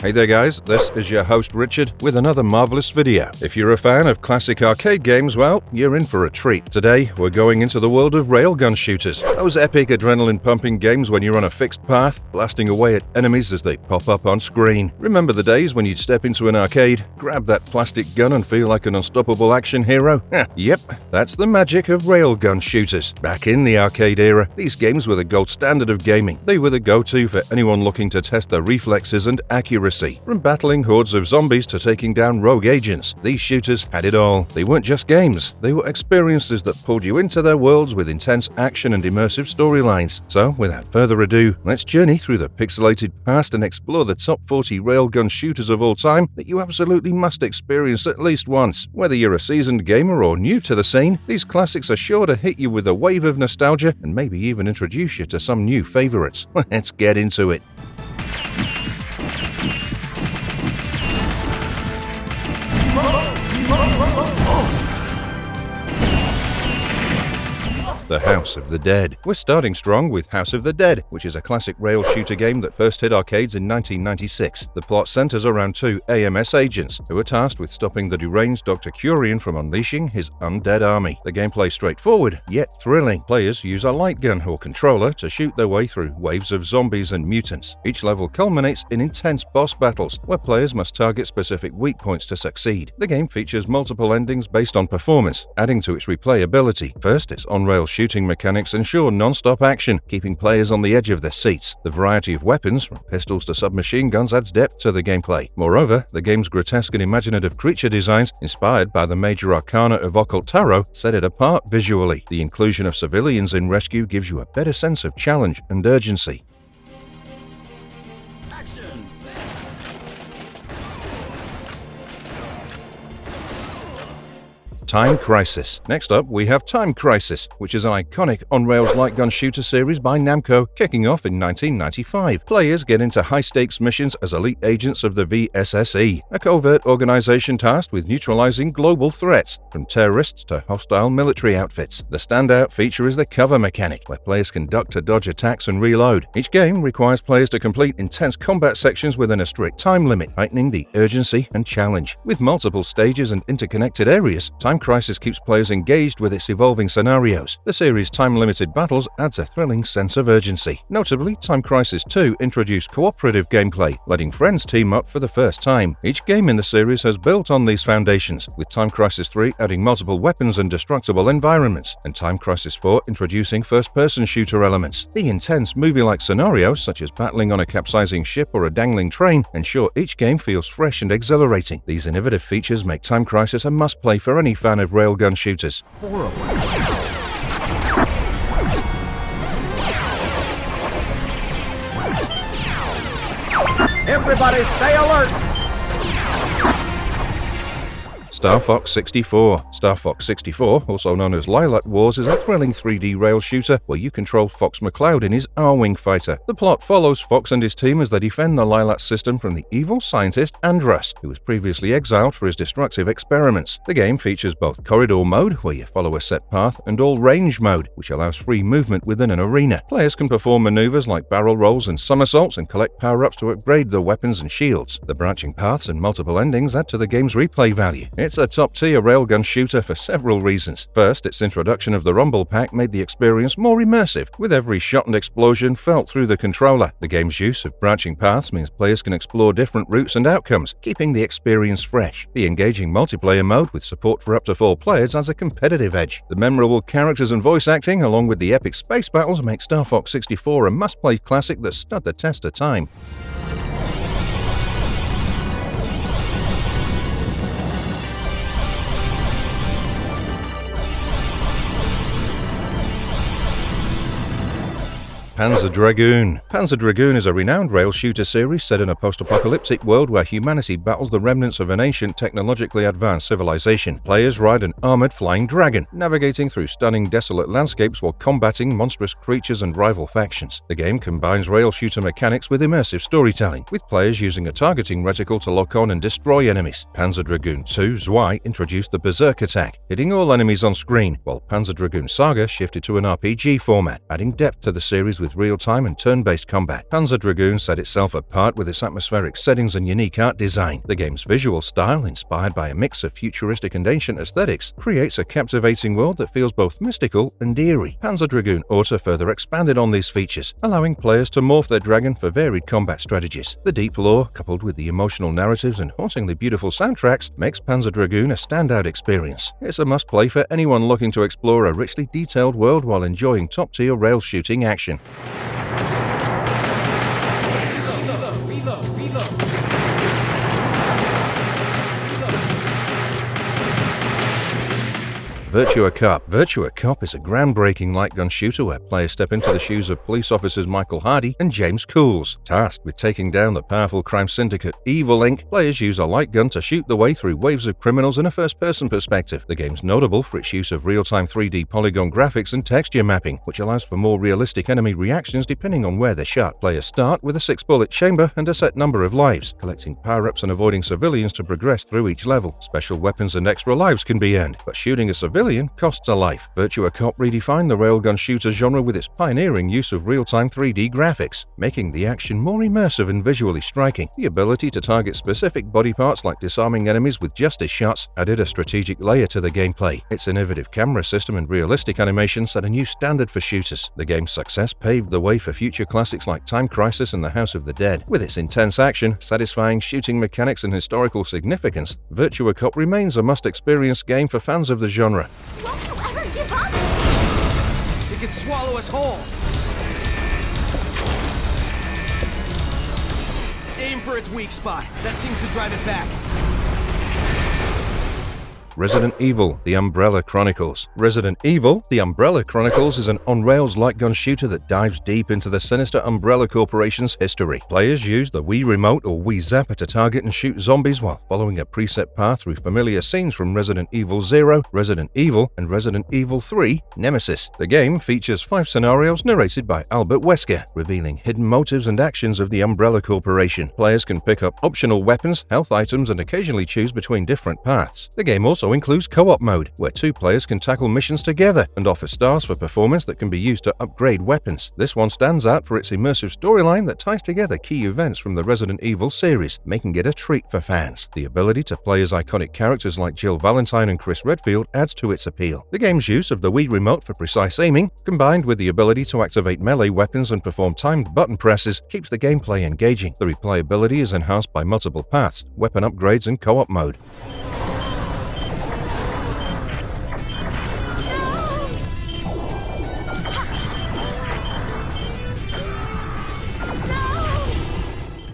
Hey there guys, this is your host Richard with another marvelous video. If you're a fan of classic arcade games, well, you're in for a treat. Today, we're going into the world of railgun shooters. Those epic adrenaline-pumping games when you're on a fixed path, blasting away at enemies as they pop up on screen. Remember the days when you'd step into an arcade, grab that plastic gun and feel like an unstoppable action hero? Yep, that's the magic of railgun shooters. Back in the arcade era, these games were the gold standard of gaming. They were the go-to for anyone looking to test their reflexes and accuracy. From battling hordes of zombies to taking down rogue agents, these shooters had it all. They weren't just games, they were experiences that pulled you into their worlds with intense action and immersive storylines. So, without further ado, let's journey through the pixelated past and explore the top 40 railgun shooters of all time that you absolutely must experience at least once. Whether you're a seasoned gamer or new to the scene, these classics are sure to hit you with a wave of nostalgia and maybe even introduce you to some new favorites. Let's get into it. The House of the Dead. We're starting strong with House of the Dead, which is a classic rail shooter game that first hit arcades in 1996. The plot centers around two AMS agents who are tasked with stopping the deranged Dr. Curian from unleashing his undead army. The gameplay is straightforward, yet thrilling. Players use a light gun or controller to shoot their way through waves of zombies and mutants. Each level culminates in intense boss battles, where players must target specific weak points to succeed. The game features multiple endings based on performance, adding to its replayability. First, its on-rail shooting mechanics ensure non-stop action, keeping players on the edge of their seats. The variety of weapons, from pistols to submachine guns, adds depth to the gameplay. Moreover, the game's grotesque and imaginative creature designs, inspired by the major arcana of occult tarot, set it apart visually. The inclusion of civilians in rescue gives you a better sense of challenge and urgency. Time Crisis. Next up, we have Time Crisis, which is an iconic on-rails light gun shooter series by Namco, kicking off in 1995. Players get into high-stakes missions as elite agents of the VSSE, a covert organization tasked with neutralizing global threats, from terrorists to hostile military outfits. The standout feature is the cover mechanic, where players can duck to dodge attacks and reload. Each game requires players to complete intense combat sections within a strict time limit, heightening the urgency and challenge. With multiple stages and interconnected areas, Time Crisis keeps players engaged with its evolving scenarios. The series' time-limited battles adds a thrilling sense of urgency. Notably, Time Crisis 2 introduced cooperative gameplay, letting friends team up for the first time. Each game in the series has built on these foundations, with Time Crisis 3 adding multiple weapons and destructible environments, and Time Crisis 4 introducing first-person shooter elements. The intense movie-like scenarios, such as battling on a capsizing ship or a dangling train, ensure each game feels fresh and exhilarating. These innovative features make Time Crisis a must-play for any fan of railgun shooters. Everybody stay alert! Star Fox 64. Star Fox 64, also known as Lilac Wars, is a thrilling 3D rail shooter where you control Fox McCloud in his R-Wing fighter. The plot follows Fox and his team as they defend the Lilac system from the evil scientist Andrus, who was previously exiled for his destructive experiments. The game features both corridor mode, where you follow a set path, and all-range mode, which allows free movement within an arena. Players can perform maneuvers like barrel rolls and somersaults and collect power-ups to upgrade their weapons and shields. The branching paths and multiple endings add to the game's replay value. It's a top-tier railgun shooter for several reasons. First, its introduction of the Rumble Pack made the experience more immersive, with every shot and explosion felt through the controller. The game's use of branching paths means players can explore different routes and outcomes, keeping the experience fresh. The engaging multiplayer mode, with support for up to 4 players, adds a competitive edge. The memorable characters and voice acting, along with the epic space battles, make Star Fox 64 a must-play classic that stood the test of time. Panzer Dragoon. Panzer Dragoon is a renowned rail shooter series set in a post-apocalyptic world where humanity battles the remnants of an ancient, technologically advanced civilization. Players ride an armored flying dragon, navigating through stunning, desolate landscapes while combating monstrous creatures and rival factions. The game combines rail shooter mechanics with immersive storytelling, with players using a targeting reticle to lock on and destroy enemies. Panzer Dragoon 2 Zwei introduced the Berserk attack, hitting all enemies on screen, while Panzer Dragoon Saga shifted to an RPG format, adding depth to the series with with real-time and turn-based combat. Panzer Dragoon set itself apart with its atmospheric settings and unique art design. The game's visual style, inspired by a mix of futuristic and ancient aesthetics, creates a captivating world that feels both mystical and eerie. Panzer Dragoon Auto further expanded on these features, allowing players to morph their dragon for varied combat strategies. The deep lore, coupled with the emotional narratives and hauntingly beautiful soundtracks, makes Panzer Dragoon a standout experience. It's a must-play for anyone looking to explore a richly detailed world while enjoying top-tier rail shooting action. Virtua Cop. Virtua Cop is a groundbreaking light gun shooter where players step into the shoes of police officers Michael Hardy and James Cools. Tasked with taking down the powerful crime syndicate Evil Inc., players use a light gun to shoot the way through waves of criminals in a first-person perspective. The game's notable for its use of real-time 3D polygon graphics and texture mapping, which allows for more realistic enemy reactions depending on where they're shot. Players start with a 6-bullet chamber and a set number of lives, collecting power-ups and avoiding civilians to progress through each level. Special weapons and extra lives can be earned, but shooting a civilian costs a life. Virtua Cop redefined the railgun shooter genre with its pioneering use of real-time 3D graphics, making the action more immersive and visually striking. The ability to target specific body parts like disarming enemies with justice shots added a strategic layer to the gameplay. Its innovative camera system and realistic animation set a new standard for shooters. The game's success paved the way for future classics like Time Crisis and The House of the Dead. With its intense action, satisfying shooting mechanics and historical significance, Virtua Cop remains a must-experience game for fans of the genre. Won't you ever give up? It could swallow us whole. Aim for its weak spot. That seems to drive it back. Resident Evil: The Umbrella Chronicles. Resident Evil: The Umbrella Chronicles is an on-rails light gun shooter that dives deep into the sinister Umbrella Corporation's history. Players use the Wii Remote or Wii Zapper to target and shoot zombies while following a preset path through familiar scenes from Resident Evil 0, Resident Evil, and Resident Evil 3: Nemesis. The game features 5 scenarios narrated by Albert Wesker, revealing hidden motives and actions of the Umbrella Corporation. Players can pick up optional weapons, health items, and occasionally choose between different paths. The game also includes co-op mode, where 2 players can tackle missions together and offer stars for performance that can be used to upgrade weapons. This one stands out for its immersive storyline that ties together key events from the Resident Evil series, making it a treat for fans. The ability to play as iconic characters like Jill Valentine and Chris Redfield adds to its appeal. The game's use of the Wii Remote for precise aiming, combined with the ability to activate melee weapons and perform timed button presses, keeps the gameplay engaging. The replayability is enhanced by multiple paths, weapon upgrades, and co-op mode.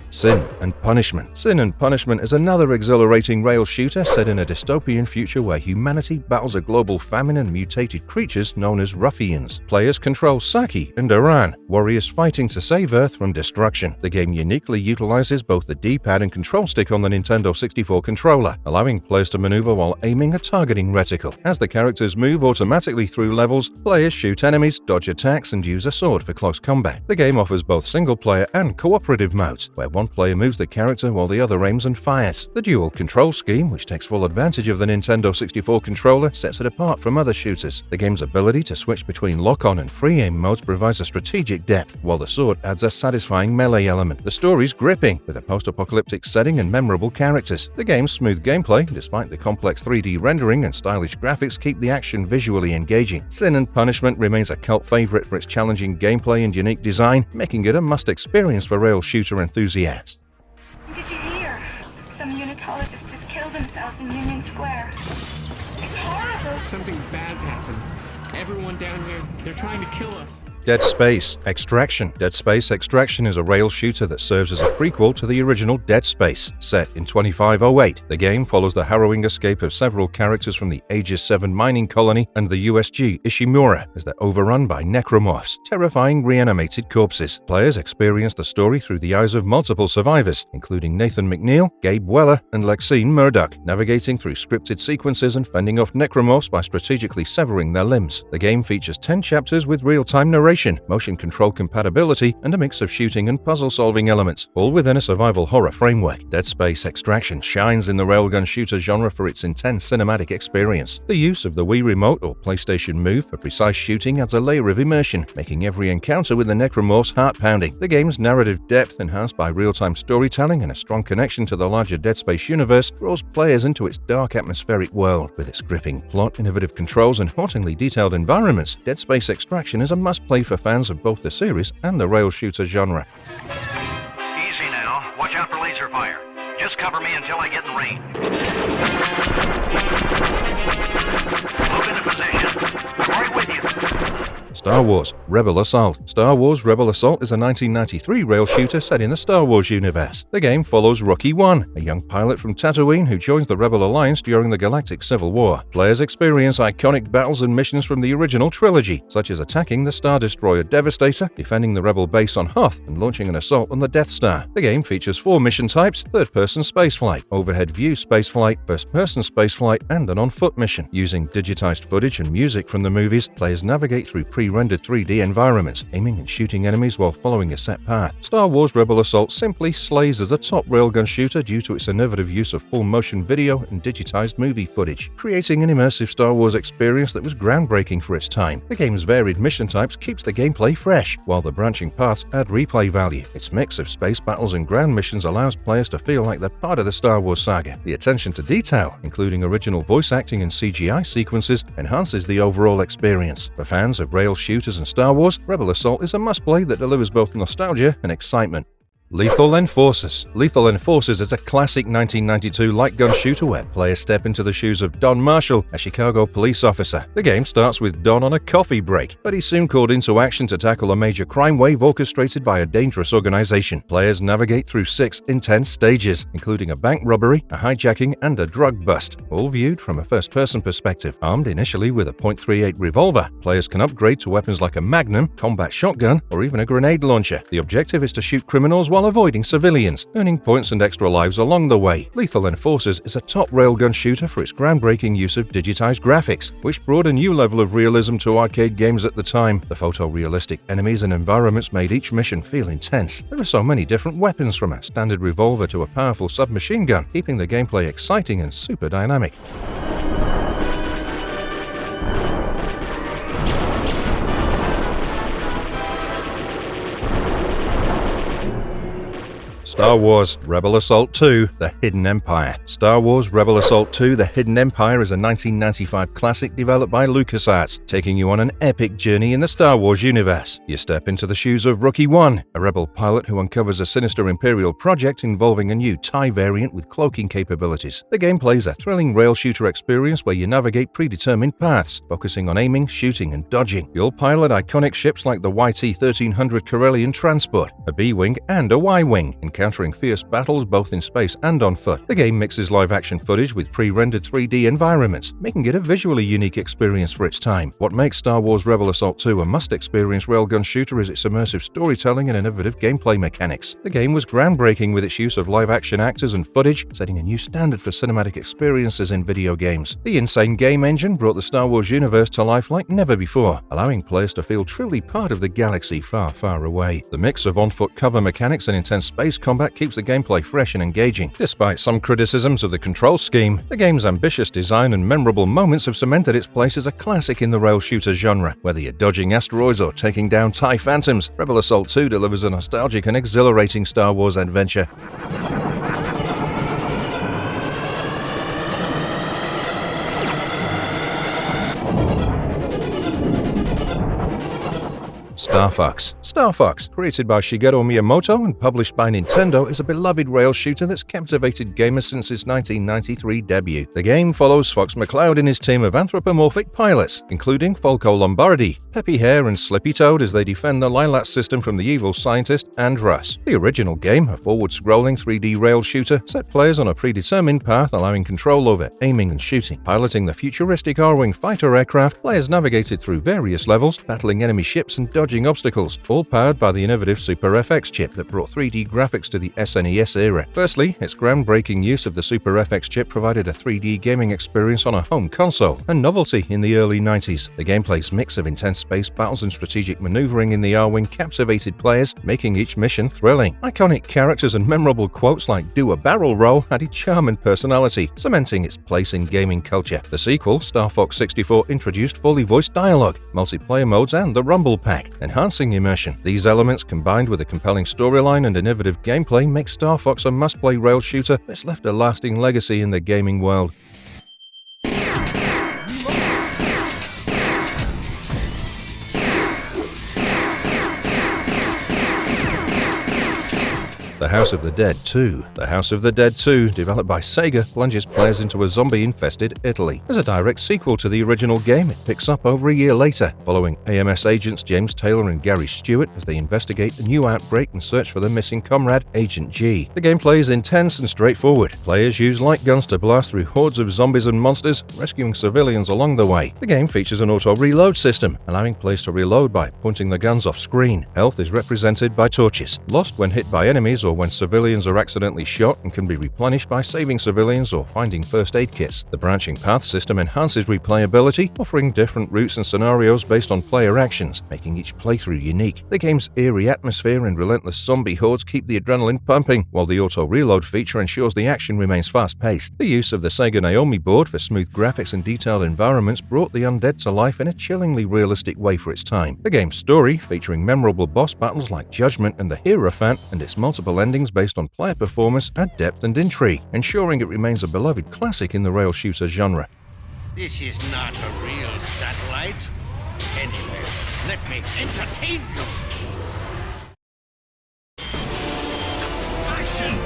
Sin and Punishment. Sin and Punishment is another exhilarating rail shooter set in a dystopian future where humanity battles a global famine and mutated creatures known as ruffians. Players control Saki and Iran, warriors fighting to save Earth from destruction. The game uniquely utilizes both the D-pad and control stick on the Nintendo 64 controller, allowing players to maneuver while aiming a targeting reticle. As the characters move automatically through levels, players shoot enemies, dodge attacks, and use a sword for close combat. The game offers both single-player and cooperative modes, where one player moves the character while the other aims and fires. The dual control scheme, which takes full advantage of the Nintendo 64 controller, sets it apart from other shooters. The game's ability to switch between lock-on and free aim modes provides a strategic depth, while the sword adds a satisfying melee element. The story's gripping, with a post-apocalyptic setting and memorable characters. The game's smooth gameplay, despite the complex 3D rendering and stylish graphics, keep the action visually engaging. Sin and Punishment remains a cult favorite for its challenging gameplay and unique design, making it a must-experience for rail shooter enthusiasts. Did you hear? Some unitologists just killed themselves in Union Square. It's horrible. Something bad's happened. Everyone down here, they're trying to kill us. Dead Space Extraction. Dead Space Extraction is a rail shooter that serves as a prequel to the original Dead Space, set in 2508. The game follows the harrowing escape of several characters from the Aegis 7 mining colony and the USG Ishimura as they're overrun by necromorphs, terrifying reanimated corpses. Players experience the story through the eyes of multiple survivors, including Nathan McNeil, Gabe Weller, and Lexine Murdoch, navigating through scripted sequences and fending off necromorphs by strategically severing their limbs. The game features 10 chapters with real-time narration exploration, motion control compatibility, and a mix of shooting and puzzle-solving elements, all within a survival horror framework. Dead Space Extraction shines in the railgun shooter genre for its intense cinematic experience. The use of the Wii Remote or PlayStation Move for precise shooting adds a layer of immersion, making every encounter with the necromorphs heart-pounding. The game's narrative depth, enhanced by real-time storytelling and a strong connection to the larger Dead Space universe, draws players into its dark atmospheric world. With its gripping plot, innovative controls, and hauntingly detailed environments, Dead Space Extraction is a must-play for fans of both the series and the rail shooter genre. Easy now. Watch out for laser fire. Just cover me until I get in range. Move into position. I'm right with you. Star Wars Rebel Assault. Star Wars Rebel Assault is a 1993 rail shooter set in the Star Wars universe. The game follows Rookie 1, a young pilot from Tatooine who joins the Rebel Alliance during the Galactic Civil War. Players experience iconic battles and missions from the original trilogy, such as attacking the Star Destroyer Devastator, defending the Rebel base on Hoth, and launching an assault on the Death Star. The game features 4 mission types: third-person spaceflight, overhead view spaceflight, first-person spaceflight, and an on-foot mission. Using digitized footage and music from the movies, players navigate through pre-rendered 3D environments, aiming and shooting enemies while following a set path. Star Wars Rebel Assault simply slays as a top railgun shooter due to its innovative use of full-motion video and digitized movie footage, creating an immersive Star Wars experience that was groundbreaking for its time. The game's varied mission types keeps the gameplay fresh, while the branching paths add replay value. Its mix of space battles and ground missions allows players to feel like they're part of the Star Wars saga. The attention to detail, including original voice acting and CGI sequences, enhances the overall experience. For fans of rail shooters and Star Wars, Rebel Assault is a must-play that delivers both nostalgia and excitement. Lethal Enforcers. Lethal Enforcers is a classic 1992 light gun shooter where players step into the shoes of Don Marshall, a Chicago police officer. The game starts with Don on a coffee break, but he's soon called into action to tackle a major crime wave orchestrated by a dangerous organization. Players navigate through 6 intense stages, including a bank robbery, a hijacking, and a drug bust, all viewed from a first-person perspective. Armed initially with a .38 revolver, players can upgrade to weapons like a Magnum, combat shotgun, or even a grenade launcher. The objective is to shoot criminals while avoiding civilians, earning points and extra lives along the way. Lethal Enforcers is a top railgun shooter for its groundbreaking use of digitized graphics, which brought a new level of realism to arcade games at the time. The photorealistic enemies and environments made each mission feel intense. There are so many different weapons, from a standard revolver to a powerful submachine gun, keeping the gameplay exciting and super dynamic. Star Wars Rebel Assault 2 – The Hidden Empire. Star Wars Rebel Assault 2 – The Hidden Empire is a 1995 classic developed by LucasArts, taking you on an epic journey in the Star Wars universe. You step into the shoes of Rookie 1, a rebel pilot who uncovers a sinister Imperial project involving a new TIE variant with cloaking capabilities. The game plays a thrilling rail shooter experience where you navigate predetermined paths, focusing on aiming, shooting, and dodging. You'll pilot iconic ships like the YT-1300 Corellian transport, a B-Wing, and a Y-Wing, encountering fierce battles both in space and on foot. The game mixes live-action footage with pre-rendered 3D environments, making it a visually unique experience for its time. What makes Star Wars Rebel Assault 2 a must-experience railgun shooter is its immersive storytelling and innovative gameplay mechanics. The game was groundbreaking with its use of live-action actors and footage, setting a new standard for cinematic experiences in video games. The insane game engine brought the Star Wars universe to life like never before, allowing players to feel truly part of the galaxy far, far away. The mix of on-foot cover mechanics and intense space combat keeps the gameplay fresh and engaging. Despite some criticisms of the control scheme, the game's ambitious design and memorable moments have cemented its place as a classic in the rail shooter genre. Whether you're dodging asteroids or taking down TIE Phantoms, Rebel Assault 2 delivers a nostalgic and exhilarating Star Wars adventure. Star Fox. Star Fox, created by Shigeru Miyamoto and published by Nintendo, is a beloved rail shooter that's captivated gamers since its 1993 debut. The game follows Fox McCloud and his team of anthropomorphic pilots, including Falco Lombardi, Peppy Hare, and Slippy Toad as they defend the Lilac system from the evil scientist Andros. The original game, a forward-scrolling 3D rail shooter, set players on a predetermined path, allowing control over aiming and shooting. Piloting the futuristic R-Wing fighter aircraft, players navigated through various levels, battling enemy ships and dodging challenging obstacles, all powered by the innovative Super FX chip that brought 3D graphics to the SNES era. Firstly, its groundbreaking use of the Super FX chip provided a 3D gaming experience on a home console, a novelty in the early 90s. The gameplay's mix of intense space battles and strategic maneuvering in the R-Wing captivated players, making each mission thrilling. Iconic characters and memorable quotes like "do a barrel roll" added charm and personality, cementing its place in gaming culture. The sequel, Star Fox 64, introduced fully voiced dialogue, multiplayer modes, and the Rumble Pack, enhancing immersion. These elements, combined with a compelling storyline and innovative gameplay, make Star Fox a must-play rail shooter that's left a lasting legacy in the gaming world. The House of the Dead 2. The House of the Dead 2, developed by Sega, plunges players into a zombie-infested Italy. As a direct sequel to the original game, it picks up over a year later, following AMS agents James Taylor and Gary Stewart as they investigate a new outbreak and search for their missing comrade, Agent G. The gameplay is intense and straightforward. Players use light guns to blast through hordes of zombies and monsters, rescuing civilians along the way. The game features an auto-reload system, allowing players to reload by pointing the guns off screen. Health is represented by torches, lost when hit by enemies or when civilians are accidentally shot, and can be replenished by saving civilians or finding first aid kits. The branching path system enhances replayability, offering different routes and scenarios based on player actions, making each playthrough unique. The game's eerie atmosphere and relentless zombie hordes keep the adrenaline pumping, while the auto-reload feature ensures the action remains fast-paced. The use of the Sega Naomi board for smooth graphics and detailed environments brought the undead to life in a chillingly realistic way for its time. The game's story, featuring memorable boss battles like Judgment and the Hierophant, and its multiple endings based on player performance, add depth and intrigue, ensuring it remains a beloved classic in the rail shooter genre. This is not a real satellite. Anyway, let me entertain you. Action!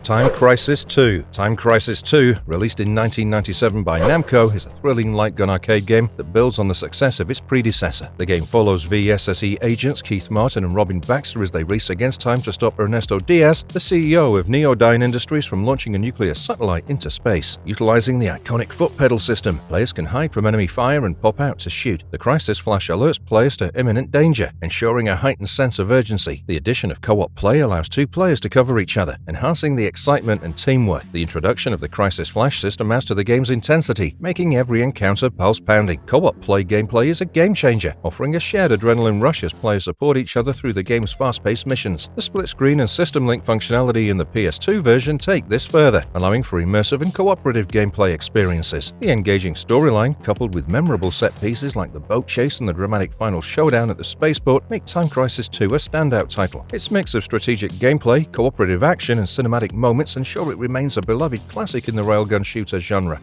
Time Crisis 2. Time Crisis 2, released in 1997 by Namco, is a thrilling light gun arcade game that builds on the success of its predecessor. The game follows VSSE agents Keith Martin and Robin Baxter as they race against time to stop Ernesto Diaz, the CEO of Neodyne Industries, from launching a nuclear satellite into space. Utilizing the iconic foot pedal system, players can hide from enemy fire and pop out to shoot. The crisis flash alerts players to imminent danger, ensuring a heightened sense of urgency. The addition of co-op play allows two players to cover each other, enhancing the excitement and teamwork. The introduction of the Crisis Flash system adds to the game's intensity, making every encounter pulse-pounding. Co-op play gameplay is a game-changer, offering a shared adrenaline rush as players support each other through the game's fast-paced missions. The split-screen and system-link functionality in the PS2 version take this further, allowing for immersive and cooperative gameplay experiences. The engaging storyline, coupled with memorable set pieces like the boat chase and the dramatic final showdown at the spaceport, make Time Crisis 2 a standout title. Its mix of strategic gameplay, cooperative action, and cinematic moments ensure it remains a beloved classic in the railgun shooter genre.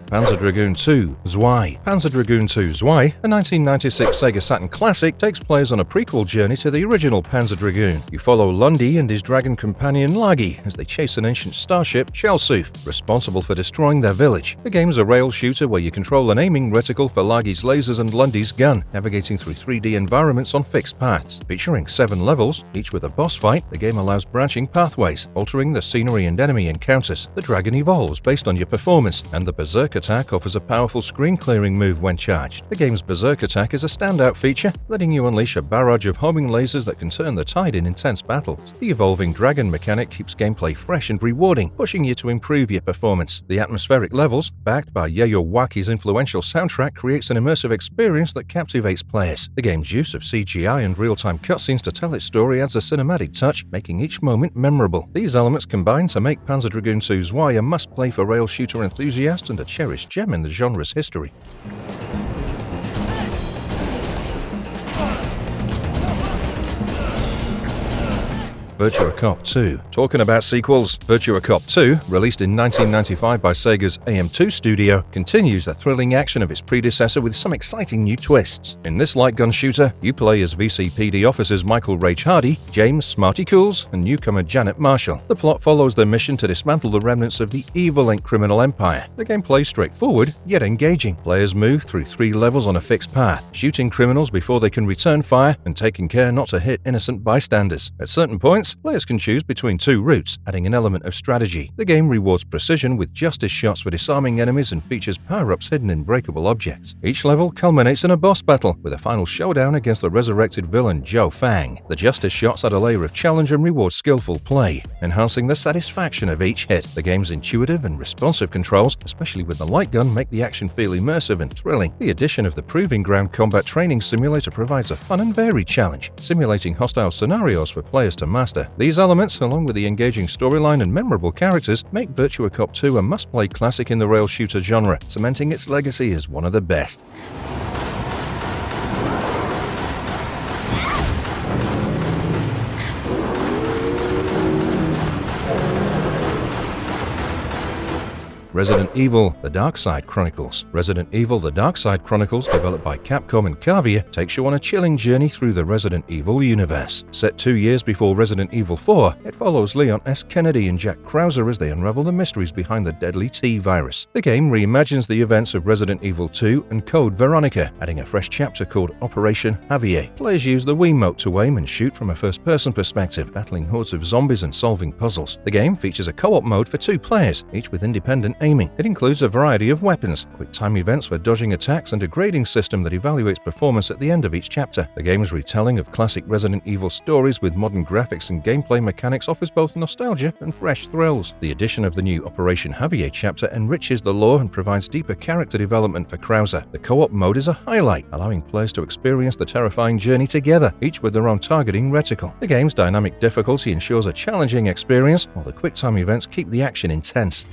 Panzer Dragoon 2 Zwei. Panzer Dragoon 2 Zwei, a 1996 Sega Saturn classic, takes players on a prequel journey to the original Panzer Dragoon. You follow Lundy and his dragon companion Lagi as they chase an ancient starship, Shellsooth, responsible for destroying their village. The game is a rail shooter where you control an aiming reticle for Lagi's lasers and Lundy's gun, navigating through 3D environments on fixed paths. Featuring 7 levels, each with a boss fight, the game allows branching pathways, altering the scenery and enemy encounters. The dragon evolves based on your performance, and the Berserk attack offers a powerful screen-clearing move when charged. The game's Berserk attack is a standout feature, letting you unleash a barrage of homing lasers that can turn the tide in intense battles. The evolving dragon mechanic keeps gameplay fresh and rewarding, pushing you to improve your performance. The atmospheric levels, backed by Yayoi Waki's influential soundtrack, creates an immersive experience that captivates players. The game's use of CGI and real-time cutscenes to tell its story adds a cinematic touch, making each moment memorable. These elements combine to make Panzer Dragoon 2 Zwei a must-play for rail shooter enthusiasts and a cherished gem in the genre's history. Virtua Cop 2. Talking about sequels, Virtua Cop 2, released in 1995 by Sega's AM2 studio, continues the thrilling action of its predecessor with some exciting new twists. In this light gun shooter, you play as VCPD officers Michael Rage Hardy, James Smarty Cools, and newcomer Janet Marshall. The plot follows their mission to dismantle the remnants of the evil criminal empire. The gameplay is straightforward, yet engaging. Players move through 3 levels on a fixed path, shooting criminals before they can return fire and taking care not to hit innocent bystanders. At certain points, players can choose between 2 routes, adding an element of strategy. The game rewards precision with justice shots for disarming enemies and features power-ups hidden in breakable objects. Each level culminates in a boss battle, with a final showdown against the resurrected villain Joe Fang. The justice shots add a layer of challenge and reward skillful play, enhancing the satisfaction of each hit. The game's intuitive and responsive controls, especially with the light gun, make the action feel immersive and thrilling. The addition of the Proving Ground combat training simulator provides a fun and varied challenge, simulating hostile scenarios for players to master. These elements, along with the engaging storyline and memorable characters, make Virtua Cop 2 a must-play classic in the rail shooter genre, cementing its legacy as one of the best. Resident Evil: The Dark Side Chronicles. Resident Evil: The Dark Side Chronicles, developed by Capcom and Cavia, takes you on a chilling journey through the Resident Evil universe. Set 2 years before Resident Evil 4, it follows Leon S. Kennedy and Jack Krauser as they unravel the mysteries behind the deadly T-virus. The game reimagines the events of Resident Evil 2 and Code Veronica, adding a fresh chapter called Operation Javier. Players use the Wiimote to aim and shoot from a first-person perspective, battling hordes of zombies and solving puzzles. The game features a co-op mode for 2 players, each with independent aiming. It includes a variety of weapons, quick-time events for dodging attacks, and a grading system that evaluates performance at the end of each chapter. The game's retelling of classic Resident Evil stories with modern graphics and gameplay mechanics offers both nostalgia and fresh thrills. The addition of the new Operation Javier chapter enriches the lore and provides deeper character development for Krauser. The co-op mode is a highlight, allowing players to experience the terrifying journey together, each with their own targeting reticle. The game's dynamic difficulty ensures a challenging experience, while the quick-time events keep the action intense.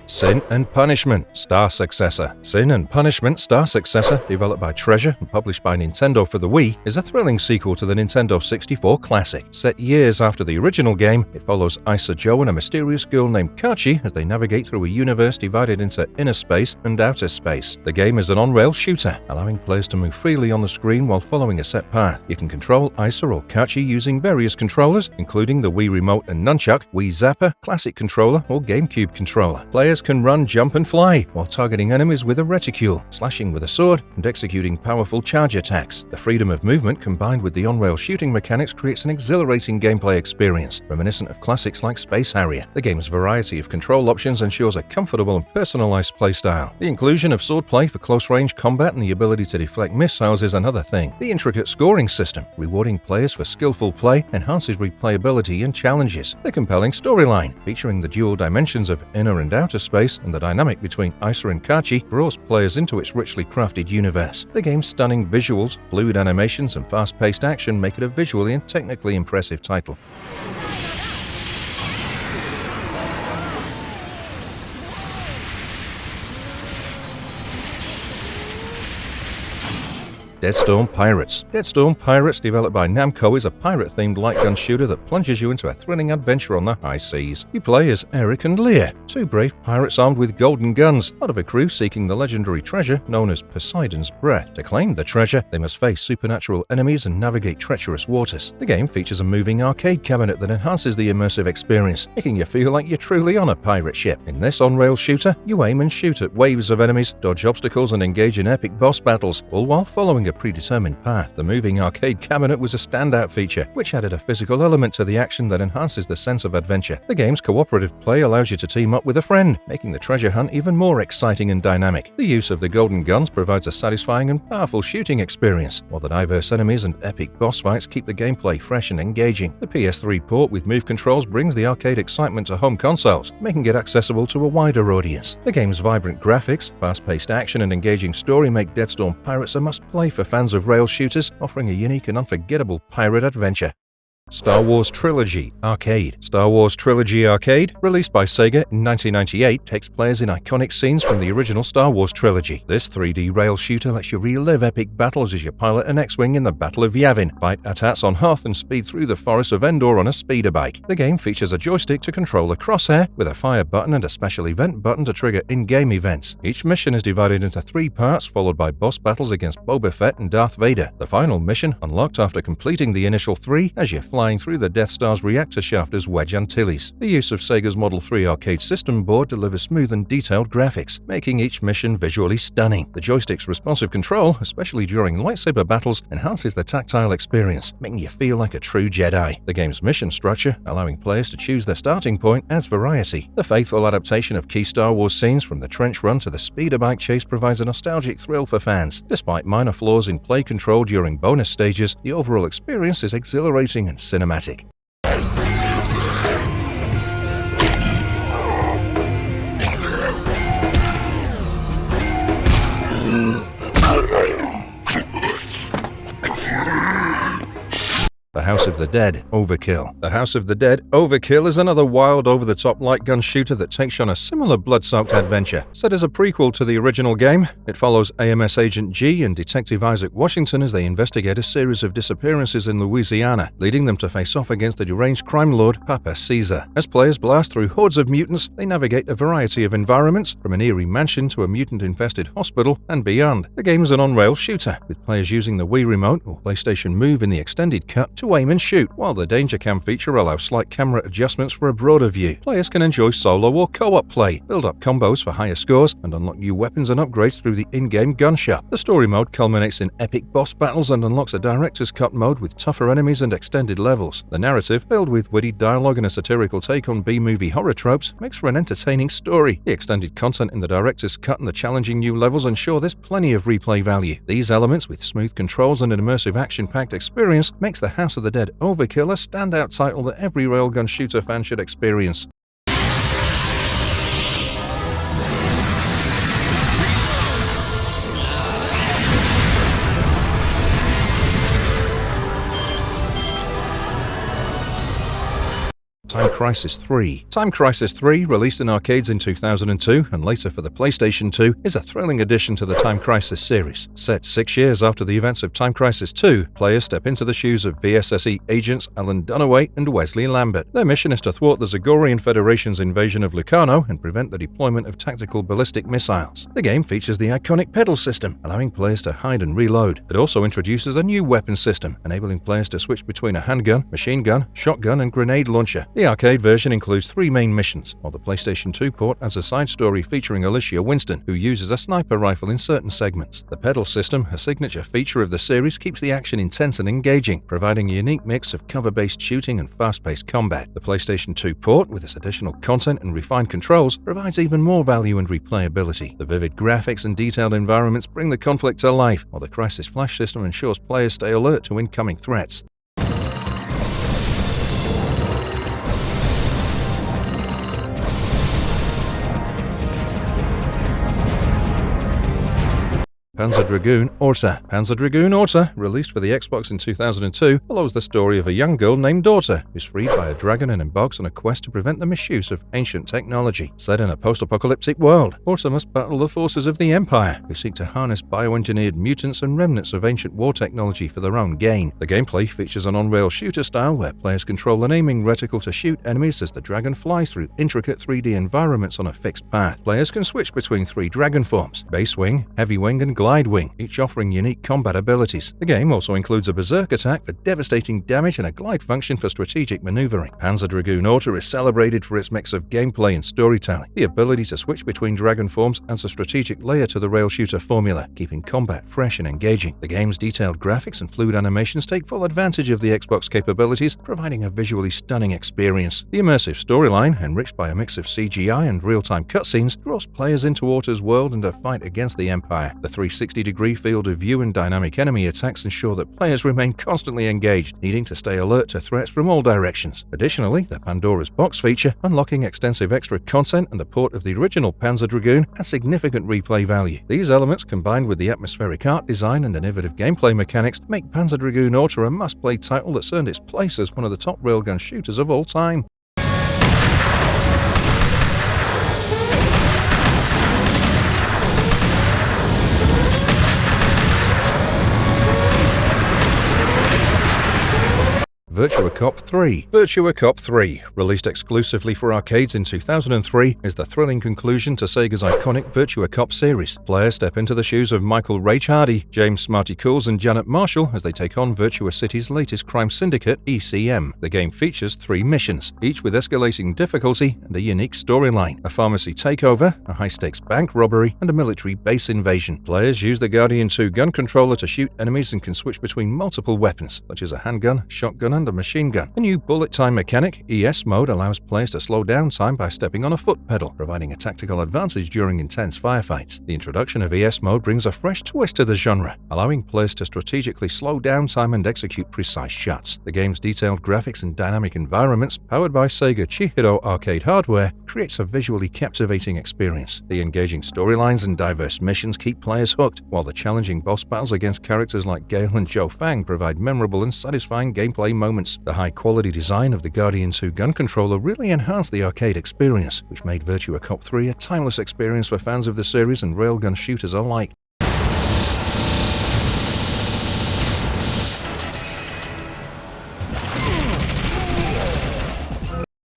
Sin and Punishment: Star Successor. Sin and Punishment: Star Successor, developed by Treasure and published by Nintendo for the Wii, is a thrilling sequel to the Nintendo 64 classic. Set years after the original game, it follows Isa Joe and a mysterious girl named Kachi as they navigate through a universe divided into inner space and outer space. The game is an on-rail shooter, allowing players to move freely on the screen while following a set path. You can control Isa or Kachi using various controllers, including the Wii Remote and Nunchuck, Wii Zapper, Classic Controller, or GameCube Controller. Players can run, jump, and fly while targeting enemies with a reticule, slashing with a sword, and executing powerful charge attacks. The freedom of movement combined with the on-rail shooting mechanics creates an exhilarating gameplay experience, reminiscent of classics like Space Harrier. The game's variety of control options ensures a comfortable and personalized playstyle. The inclusion of swordplay for close-range combat and the ability to deflect missiles is another thing. The intricate scoring system, rewarding players for skillful play, enhances replayability and challenges. The compelling storyline, featuring the dual dimensions of inner and outer space and the dynamic between Isa and Kachi, draws players into its richly crafted universe. The game's stunning visuals, fluid animations, and fast-paced action make it a visually and technically impressive title. Deadstorm Pirates. Deadstorm Pirates, developed by Namco, is a pirate-themed light gun shooter that plunges you into a thrilling adventure on the high seas. You play as Eric and Lear, 2 brave pirates armed with golden guns, part of a crew seeking the legendary treasure known as Poseidon's Breath. To claim the treasure, they must face supernatural enemies and navigate treacherous waters. The game features a moving arcade cabinet that enhances the immersive experience, making you feel like you're truly on a pirate ship. In this on-rail shooter, you aim and shoot at waves of enemies, dodge obstacles, and engage in epic boss battles, all while following a predetermined path. The moving arcade cabinet was a standout feature, which added a physical element to the action that enhances the sense of adventure. The game's cooperative play allows you to team up with a friend, making the treasure hunt even more exciting and dynamic. The use of the golden guns provides a satisfying and powerful shooting experience, while the diverse enemies and epic boss fights keep the gameplay fresh and engaging. The PS3 port with move controls brings the arcade excitement to home consoles, making it accessible to a wider audience. The game's vibrant graphics, fast-paced action, and engaging story make Deadstorm Pirates a must-play for fans of rail shooters, offering a unique and unforgettable pirate adventure. Star Wars Trilogy Arcade. Star Wars Trilogy Arcade, released by Sega in 1998, takes players in iconic scenes from the original Star Wars trilogy. This 3D rail shooter lets you relive epic battles as you pilot an X-Wing in the Battle of Yavin, fight AT-ATs on Hoth, and speed through the forests of Endor on a speeder bike. The game features a joystick to control the crosshair, with a fire button and a special event button to trigger in-game events. Each mission is divided into 3 parts, followed by boss battles against Boba Fett and Darth Vader. The final mission, unlocked after completing the initial 3, as you're flying through the Death Star's reactor shaft as Wedge Antilles. The use of Sega's Model 3 arcade system board delivers smooth and detailed graphics, making each mission visually stunning. The joystick's responsive control, especially during lightsaber battles, enhances the tactile experience, making you feel like a true Jedi. The game's mission structure, allowing players to choose their starting point, adds variety. The faithful adaptation of key Star Wars scenes from the trench run to the speeder bike chase provides a nostalgic thrill for fans. Despite minor flaws in play control during bonus stages, the overall experience is exhilarating and cinematic. The House of the Dead Overkill. The House of the Dead Overkill is another wild, over-the-top light gun shooter that takes on a similar blood-soaked adventure. Set as a prequel to the original game, it follows AMS Agent G and Detective Isaac Washington as they investigate a series of disappearances in Louisiana, leading them to face off against the deranged crime lord Papa Caesar. As players blast through hordes of mutants, they navigate a variety of environments, from an eerie mansion to a mutant-infested hospital and beyond. The game is an on-rail shooter, with players using the Wii Remote or PlayStation Move in the extended cut to aim and shoot, while the Danger Cam feature allows slight camera adjustments for a broader view. Players can enjoy solo or co-op play, build up combos for higher scores, and unlock new weapons and upgrades through the in-game gun shop. The story mode culminates in epic boss battles and unlocks a director's cut mode with tougher enemies and extended levels. The narrative, filled with witty dialogue and a satirical take on B-movie horror tropes, makes for an entertaining story. The extended content in the director's cut and the challenging new levels ensure there's plenty of replay value. These elements, with smooth controls and an immersive action-packed experience, makes the House of the Dead Overkill a standout title that every railgun shooter fan should experience. Time Crisis 3. Time Crisis 3, released in arcades in 2002 and later for the PlayStation 2, is a thrilling addition to the Time Crisis series. Set 6 years after the events of Time Crisis 2, players step into the shoes of VSSE agents Alan Dunaway and Wesley Lambert. Their mission is to thwart the Zagorian Federation's invasion of Lucano and prevent the deployment of tactical ballistic missiles. The game features the iconic pedal system, allowing players to hide and reload. It also introduces a new weapon system, enabling players to switch between a handgun, machine gun, shotgun, and grenade launcher. The arcade version includes 3 main missions, while the PlayStation 2 port has a side story featuring Alicia Winston, who uses a sniper rifle in certain segments. The pedal system, a signature feature of the series, keeps the action intense and engaging, providing a unique mix of cover-based shooting and fast-paced combat. The PlayStation 2 port, with its additional content and refined controls, provides even more value and replayability. The vivid graphics and detailed environments bring the conflict to life, while the Crisis Flash system ensures players stay alert to incoming threats. Panzer Dragoon Orta. Panzer Dragoon Orta, released for the Xbox in 2002, follows the story of a young girl named Orta, who's freed by a dragon and embarks on a quest to prevent the misuse of ancient technology. Set in a post-apocalyptic world, Orta must battle the forces of the Empire, who seek to harness bioengineered mutants and remnants of ancient war technology for their own gain. The gameplay features an on-rail shooter style where players control an aiming reticle to shoot enemies as the dragon flies through intricate 3D environments on a fixed path. Players can switch between 3 dragon forms: base wing, heavy wing, and glide wing, each offering unique combat abilities. The game also includes a berserk attack for devastating damage and a glide function for strategic maneuvering. Panzer Dragoon Orta is celebrated for its mix of gameplay and storytelling. The ability to switch between dragon forms adds a strategic layer to the rail shooter formula, keeping combat fresh and engaging. The game's detailed graphics and fluid animations take full advantage of the Xbox capabilities, providing a visually stunning experience. The immersive storyline, enriched by a mix of CGI and real-time cutscenes, draws players into Orta's world and a fight against the Empire. The 3 360-degree field of view and dynamic enemy attacks ensure that players remain constantly engaged, needing to stay alert to threats from all directions. Additionally, the Pandora's Box feature, unlocking extensive extra content and the port of the original Panzer Dragoon, has significant replay value. These elements, combined with the atmospheric art design and innovative gameplay mechanics, make Panzer Dragoon Auto a must-play title that's earned its place as one of the top railgun shooters of all time. Virtua Cop 3. Virtua Cop 3, released exclusively for arcades in 2003, is the thrilling conclusion to Sega's iconic Virtua Cop series. Players step into the shoes of Michael Rage Hardy, James Smarty Cools, and Janet Marshall as they take on Virtua City's latest crime syndicate, ECM. The game features 3 missions, each with escalating difficulty and a unique storyline: a pharmacy takeover, a high-stakes bank robbery, and a military base invasion. Players use the Guardian 2 gun controller to shoot enemies and can switch between multiple weapons, such as a handgun, shotgun, and a machine gun. A new bullet time mechanic, ES mode, allows players to slow down time by stepping on a foot pedal, providing a tactical advantage during intense firefights. The introduction of ES mode brings a fresh twist to the genre, allowing players to strategically slow down time and execute precise shots. The game's detailed graphics and dynamic environments, powered by Sega Chihiro arcade hardware, creates a visually captivating experience. The engaging storylines and diverse missions keep players hooked, while the challenging boss battles against characters like Gale and Joe Fang provide memorable and satisfying gameplay moments. The high-quality design of the Guardian 2 gun controller really enhanced the arcade experience, which made Virtua Cop 3 a timeless experience for fans of the series and railgun shooters alike.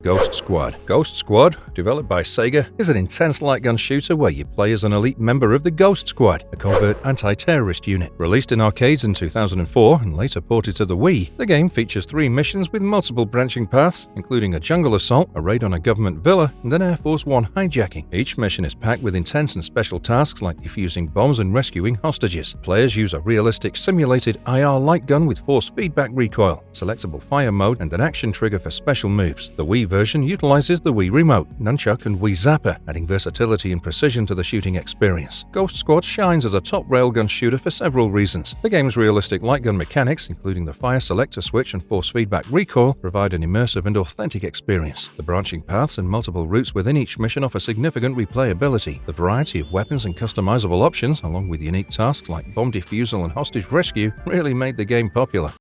Ghost Squad. Ghost Squad, developed by Sega, is an intense light gun shooter where you play as an elite member of the Ghost Squad, a covert anti-terrorist unit. Released in arcades in 2004 and later ported to the Wii, the game features 3 missions with multiple branching paths, including a jungle assault, a raid on a government villa, and an Air Force One hijacking. Each mission is packed with intense and special tasks like defusing bombs and rescuing hostages. Players use a realistic simulated IR light gun with force feedback recoil, selectable fire mode, and an action trigger for special moves. The Wii version utilizes the Wii Remote, Nunchuck, and Wii Zapper, adding versatility and precision to the shooting experience. Ghost Squad shines as a top railgun shooter for several reasons. The game's realistic light gun mechanics, including the fire selector switch and force feedback recoil, provide an immersive and authentic experience. The branching paths and multiple routes within each mission offer significant replayability. The variety of weapons and customizable options, along with unique tasks like bomb defusal and hostage rescue, really made the game popular.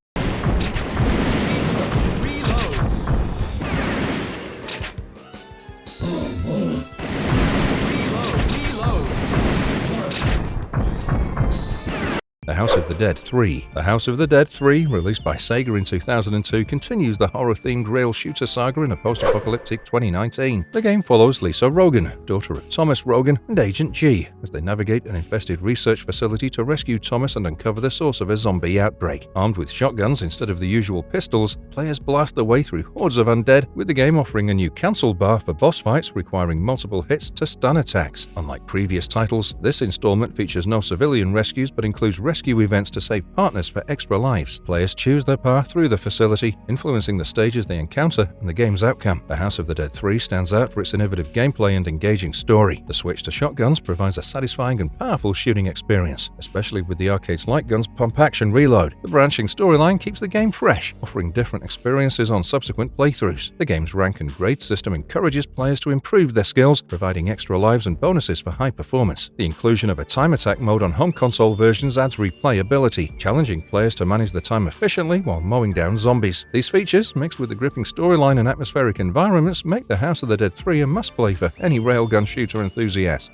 The House of the Dead 3. The House of the Dead 3, released by Sega in 2002, continues the horror-themed rail shooter saga in a post-apocalyptic 2019. The game follows Lisa Rogan, daughter of Thomas Rogan, and Agent G, as they navigate an infested research facility to rescue Thomas and uncover the source of a zombie outbreak. Armed with shotguns instead of the usual pistols, players blast their way through hordes of undead, with the game offering a new cancel bar for boss fights requiring multiple hits to stun attacks. Unlike previous titles, this installment features no civilian rescues but includes rescue events to save partners for extra lives. Players choose their path through the facility, influencing the stages they encounter and the game's outcome. The House of the Dead 3 stands out for its innovative gameplay and engaging story. The switch to shotguns provides a satisfying and powerful shooting experience, especially with the arcade's light gun's pump-action reload. The branching storyline keeps the game fresh, offering different experiences on subsequent playthroughs. The game's rank and grade system encourages players to improve their skills, providing extra lives and bonuses for high performance. The inclusion of a time attack mode on home console versions adds replayability, challenging players to manage the time efficiently while mowing down zombies. These features, mixed with the gripping storyline and atmospheric environments, make The House of the Dead 3 a must-play for any railgun shooter enthusiast.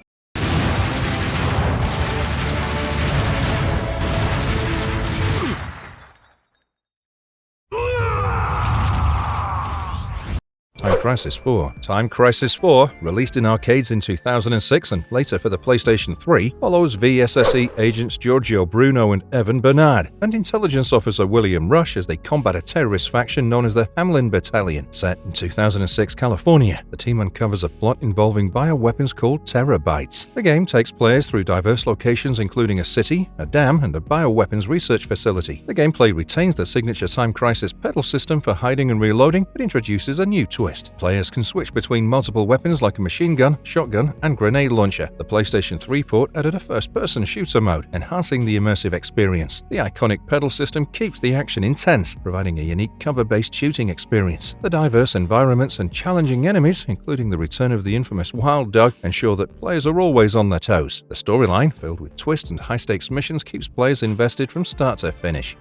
Time Crisis 4. Time Crisis 4, released in arcades in 2006 and later for the PlayStation 3, follows VSSE agents Giorgio Bruno and Evan Bernard, and intelligence officer William Rush as they combat a terrorist faction known as the Hamlin Battalion. Set in 2006 California, the team uncovers a plot involving bioweapons called Terabytes. The game takes players through diverse locations including a city, a dam, and a bioweapons research facility. The gameplay retains the signature Time Crisis pedal system for hiding and reloading, but introduces a new twist. twist. Players can switch between multiple weapons like a machine gun, shotgun, and grenade launcher. The PlayStation 3 port added a first-person shooter mode, enhancing the immersive experience. The iconic pedal system keeps the action intense, providing a unique cover-based shooting experience. The diverse environments and challenging enemies, including the return of the infamous Wild Dog, ensure that players are always on their toes. The storyline, filled with twists and high-stakes missions, keeps players invested from start to finish.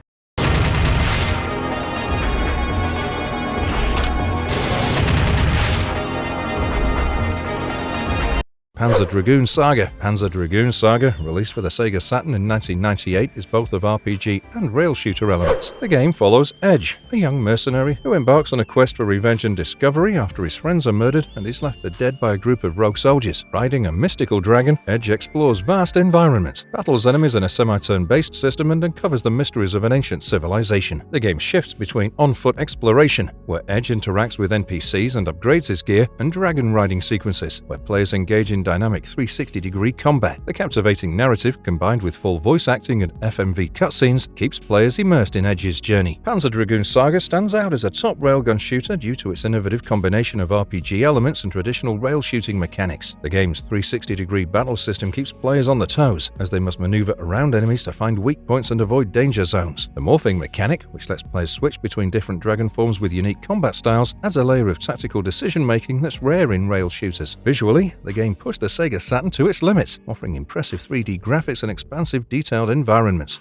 Panzer Dragoon Saga. Panzer Dragoon Saga, released for the Sega Saturn in 1998, is both of RPG and rail shooter elements. The game follows Edge, a young mercenary who embarks on a quest for revenge and discovery after his friends are murdered and is left for dead by a group of rogue soldiers. Riding a mystical dragon, Edge explores vast environments, battles enemies in a semi-turn-based system, and uncovers the mysteries of an ancient civilization. The game shifts between on-foot exploration, where Edge interacts with NPCs and upgrades his gear, and dragon riding sequences, where players engage in dynamic 360-degree combat. The captivating narrative, combined with full voice acting and FMV cutscenes, keeps players immersed in Edge's journey. Panzer Dragoon Saga stands out as a top railgun shooter due to its innovative combination of RPG elements and traditional rail shooting mechanics. The game's 360-degree battle system keeps players on their toes, as they must maneuver around enemies to find weak points and avoid danger zones. The morphing mechanic, which lets players switch between different dragon forms with unique combat styles, adds a layer of tactical decision-making that's rare in rail shooters. Visually, the game pushed the Sega Saturn to its limits, offering impressive 3D graphics and expansive, detailed environments.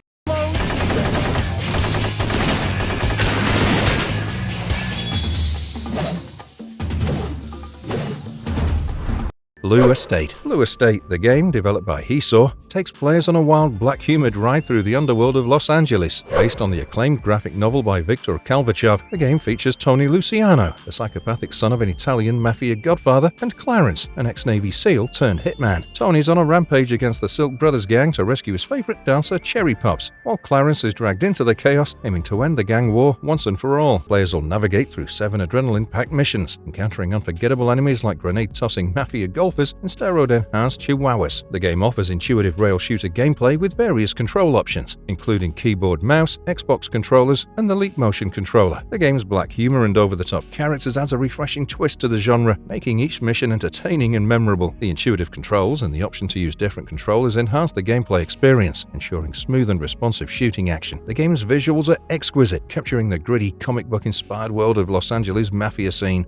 Blue Estate. Blue Estate, the game, developed by Hesaw, takes players on a wild, black humid ride through the underworld of Los Angeles. Based on the acclaimed graphic novel by Victor Calvachov, the game features Tony Luciano, the psychopathic son of an Italian mafia godfather, and Clarence, an ex-Navy SEAL turned hitman. Tony's on a rampage against the Silk Brothers gang to rescue his favorite dancer, Cherry Pops, while Clarence is dragged into the chaos, aiming to end the gang war once and for all. Players will navigate through 7 adrenaline-packed missions, encountering unforgettable enemies like grenade-tossing mafia golfers and steroid-enhanced chihuahuas. The game offers intuitive rail shooter gameplay with various control options, including keyboard, mouse, Xbox controllers, and the Leap Motion controller. The game's black humor and over-the-top characters adds a refreshing twist to the genre, making each mission entertaining and memorable. The intuitive controls and the option to use different controllers enhance the gameplay experience, ensuring smooth and responsive shooting action. The game's visuals are exquisite, capturing the gritty, comic book-inspired world of Los Angeles mafia scene.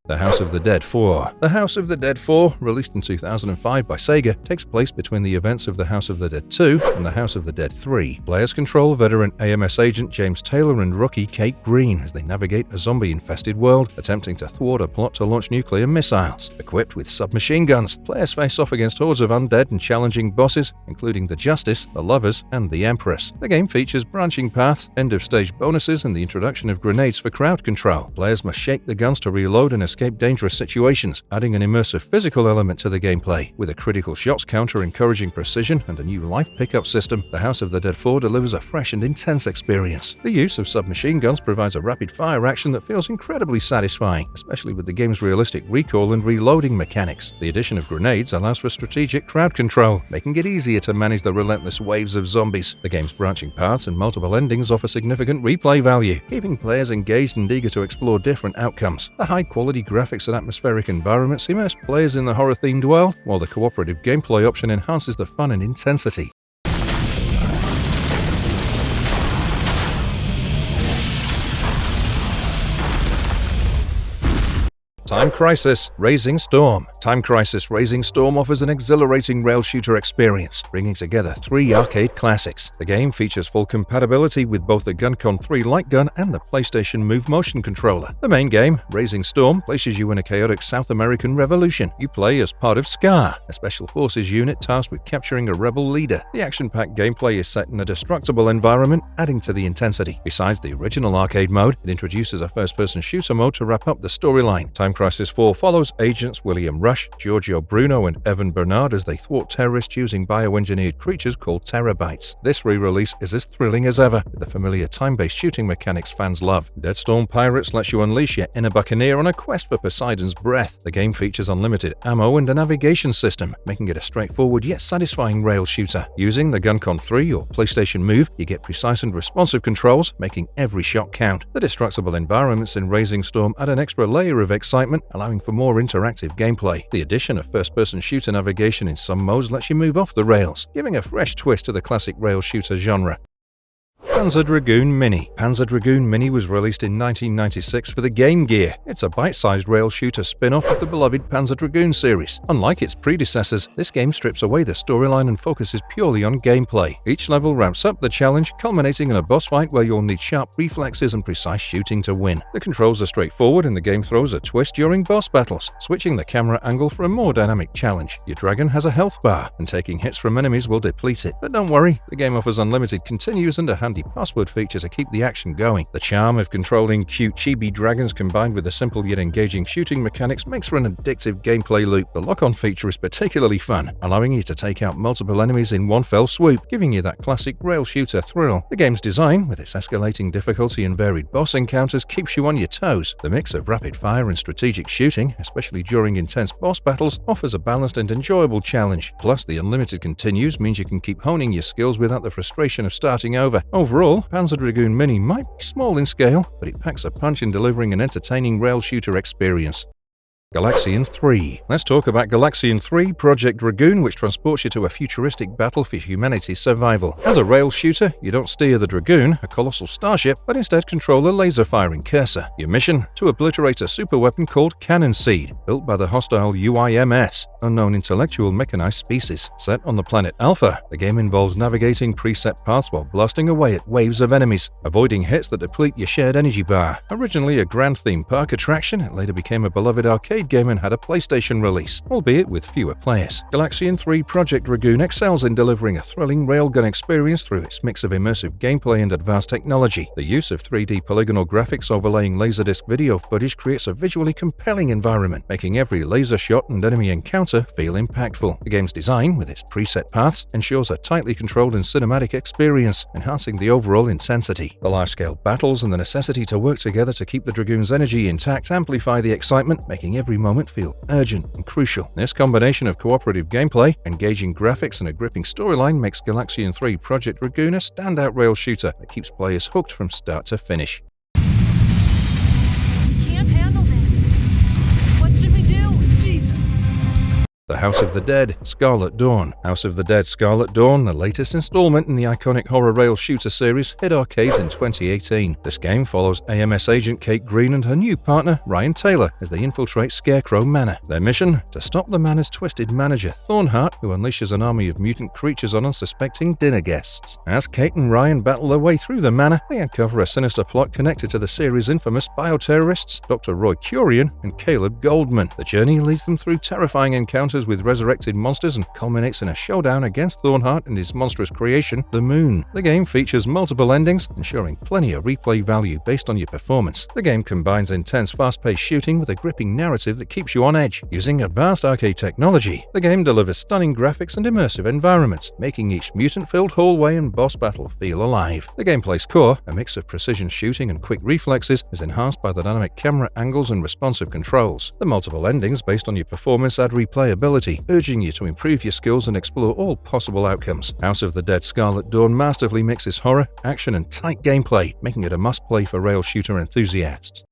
The House of the Dead 4. The House of the Dead 4, released in 2005 by Sega, takes place between the events of The House of the Dead 2 and The House of the Dead 3. Players control veteran AMS agent James Taylor and rookie Kate Green as they navigate a zombie-infested world, attempting to thwart a plot to launch nuclear missiles. Equipped with submachine guns, players face off against hordes of undead and challenging bosses, including the Justice, the Lovers, and the Empress. The game features branching paths, end-of-stage bonuses, and the introduction of grenades for crowd control. Players must shake the guns to reload and escape dangerous situations, adding an immersive physical element to the gameplay. With a critical shots counter encouraging precision and a new life pickup system, The House of the Dead 4 delivers a fresh and intense experience. The use of submachine guns provides a rapid-fire action that feels incredibly satisfying, especially with the game's realistic recoil and reloading mechanics. The addition of grenades allows for strategic crowd control, making it easier to manage the relentless waves of zombies. The game's branching paths and multiple endings offer significant replay value, keeping players engaged and eager to explore different outcomes. The high-quality graphics and atmospheric environments immerse players in the horror-themed world, while the cooperative gameplay option enhances the fun and intensity. Time Crisis Raising Storm. Time Crisis Raising Storm offers an exhilarating rail shooter experience, bringing together 3 arcade classics. The game features full compatibility with both the GunCon 3 light gun and the PlayStation Move motion controller. The main game, Raising Storm, places you in a chaotic South American revolution. You play as part of SCAR, a special forces unit tasked with capturing a rebel leader. The action-packed gameplay is set in a destructible environment, adding to the intensity. Besides the original arcade mode, it introduces a first-person shooter mode to wrap up the storyline. Time Crisis 4 follows agents William Rush, Giorgio Bruno, and Evan Bernard as they thwart terrorists using bioengineered creatures called terabytes. This re-release is as thrilling as ever, with the familiar time-based shooting mechanics fans love. Deadstorm Pirates lets you unleash your inner buccaneer on a quest for Poseidon's breath. The game features unlimited ammo and a navigation system, making it a straightforward yet satisfying rail shooter. Using the GunCon 3 or PlayStation Move, you get precise and responsive controls, making every shot count. The destructible environments in Raising Storm add an extra layer of excitement, allowing for more interactive gameplay. The addition of first-person shooter navigation in some modes lets you move off the rails, giving a fresh twist to the classic rail shooter genre. Panzer Dragoon Mini. Panzer Dragoon Mini was released in 1996 for the Game Gear. It's a bite-sized rail shooter spin-off of the beloved Panzer Dragoon series. Unlike its predecessors, this game strips away the storyline and focuses purely on gameplay. Each level ramps up the challenge, culminating in a boss fight where you'll need sharp reflexes and precise shooting to win. The controls are straightforward and the game throws a twist during boss battles, switching the camera angle for a more dynamic challenge. Your dragon has a health bar, and taking hits from enemies will deplete it. But don't worry, the game offers unlimited continues and a handy password feature to keep the action going. The charm of controlling cute chibi dragons combined with the simple yet engaging shooting mechanics makes for an addictive gameplay loop. The lock-on feature is particularly fun, allowing you to take out multiple enemies in one fell swoop, giving you that classic rail shooter thrill. The game's design, with its escalating difficulty and varied boss encounters, keeps you on your toes. The mix of rapid fire and strategic shooting, especially during intense boss battles, offers a balanced and enjoyable challenge. Plus, the unlimited continues means you can keep honing your skills without the frustration of starting over. Overall, Panzer Dragoon Mini might be small in scale, but it packs a punch in delivering an entertaining rail shooter experience. Galaxian 3. Let's talk about Galaxian 3 Project Dragoon, which transports you to a futuristic battle for humanity's survival. As a rail shooter, you don't steer the Dragoon, a colossal starship, but instead control a laser-firing cursor. Your mission? To obliterate a superweapon called Cannon Seed, built by the hostile UIMS, unknown intellectual mechanized species. Set on the planet Alpha, the game involves navigating preset paths while blasting away at waves of enemies, avoiding hits that deplete your shared energy bar. Originally a grand theme park attraction, it later became a beloved arcade game and had a PlayStation release, albeit with fewer players. Galaxian 3 Project Dragoon excels in delivering a thrilling railgun experience through its mix of immersive gameplay and advanced technology. The use of 3D polygonal graphics overlaying laserdisc video footage creates a visually compelling environment, making every laser shot and enemy encounter feel impactful. The game's design, with its preset paths, ensures a tightly controlled and cinematic experience, enhancing the overall intensity. The large-scale battles and the necessity to work together to keep the Dragoon's energy intact amplify the excitement, making every moment feel urgent and crucial. This combination of cooperative gameplay, engaging graphics, and a gripping storyline makes Galaxian 3 Project Dragoon a standout rail shooter that keeps players hooked from start to finish. We can't handle this. What should we do? Jesus. The House of the Dead, Scarlet Dawn. House of the Dead Scarlet Dawn, the latest installment in the iconic horror rail shooter series, hit arcades in 2018. This game follows AMS agent Kate Green and her new partner, Ryan Taylor, as they infiltrate Scarecrow Manor. Their mission? To stop the manor's twisted manager, Thornheart, who unleashes an army of mutant creatures on unsuspecting dinner guests. As Kate and Ryan battle their way through the manor, they uncover a sinister plot connected to the series' infamous bioterrorists, Dr. Roy Curian and Caleb Goldman. The journey leads them through terrifying encounters with resurrected monsters and culminates in a showdown against Thornheart and his monstrous creation, the Moon. The game features multiple endings, ensuring plenty of replay value based on your performance. The game combines intense, fast-paced shooting with a gripping narrative that keeps you on edge. Using advanced arcade technology, the game delivers stunning graphics and immersive environments, making each mutant-filled hallway and boss battle feel alive. The gameplay's core, a mix of precision shooting and quick reflexes, is enhanced by the dynamic camera angles and responsive controls. The multiple endings based on your performance add replayability, urging you to improve your skills and explore all possible outcomes. House of the Dead Scarlet Dawn masterfully mixes horror, action, and tight gameplay, making it a must-play for rail shooter enthusiasts.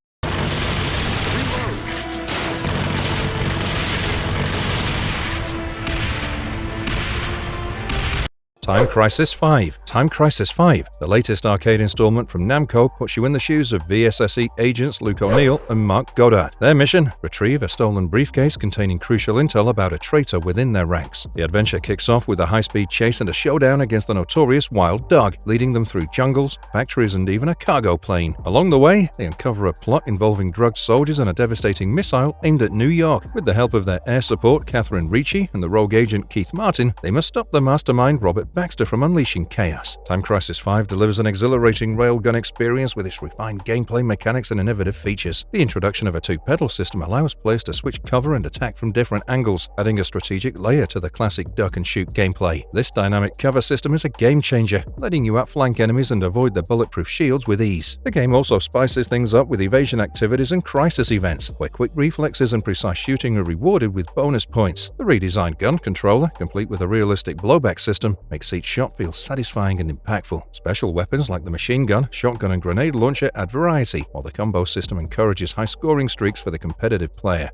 Time Crisis 5. Time Crisis 5, the latest arcade installment from Namco, puts you in the shoes of VSSE agents Luke O'Neill and Mark Goddard. Their mission? Retrieve a stolen briefcase containing crucial intel about a traitor within their ranks. The adventure kicks off with a high-speed chase and a showdown against the notorious Wild Dog, leading them through jungles, factories, and even a cargo plane. Along the way, they uncover a plot involving drugged soldiers and a devastating missile aimed at New York. With the help of their air support, Catherine Ricci, and the rogue agent Keith Martin, they must stop the mastermind Robert stop Baxter from unleashing chaos. Time Crisis V delivers an exhilarating railgun experience with its refined gameplay mechanics and innovative features. The introduction of a two-pedal system allows players to switch cover and attack from different angles, adding a strategic layer to the classic duck-and-shoot gameplay. This dynamic cover system is a game-changer, letting you outflank enemies and avoid the bulletproof shields with ease. The game also spices things up with evasion activities and crisis events, where quick reflexes and precise shooting are rewarded with bonus points. The redesigned gun controller, complete with a realistic blowback system, makes each shot feel satisfying and impactful. Special weapons like the machine gun, shotgun, and grenade launcher add variety, while the combo system encourages high scoring streaks for the competitive player.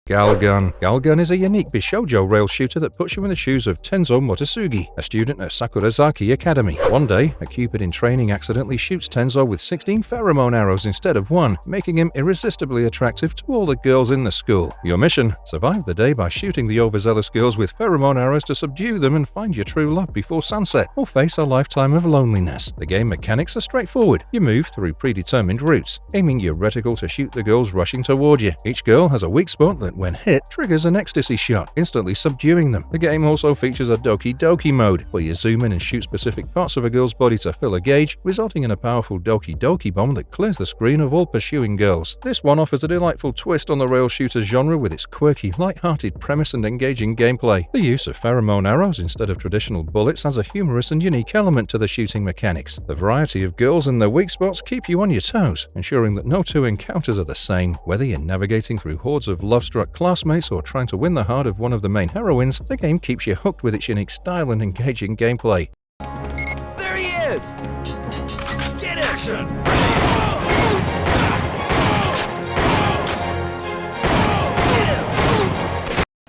Galgun. Galgun is a unique Bishoujo rail shooter that puts you in the shoes of Tenzo Motosugi, a student at Sakurazaki Academy. One day, a cupid in training accidentally shoots Tenzo with 16 pheromone arrows instead of 1, making him irresistibly attractive to all the girls in the school. Your mission? Survive the day by shooting the overzealous girls with pheromone arrows to subdue them and find your true love before sunset, or face a lifetime of loneliness. The game mechanics are straightforward. You move through predetermined routes, aiming your reticle to shoot the girls rushing toward you. Each girl has a weak spot that, when hit, triggers an ecstasy shot, instantly subduing them. The game also features a Doki Doki mode, where you zoom in and shoot specific parts of a girl's body to fill a gauge, resulting in a powerful Doki Doki bomb that clears the screen of all pursuing girls. This one offers a delightful twist on the rail shooter genre with its quirky, light-hearted premise and engaging gameplay. The use of pheromone arrows instead of traditional bullets adds a humorous and unique element to the shooting mechanics. The variety of girls and their weak spots keep you on your toes, ensuring that no two encounters are the same. Whether you're navigating through hordes of love-struck classmates or trying to win the heart of one of the main heroines, the game keeps you hooked with its unique style and engaging gameplay. There he is! Get action!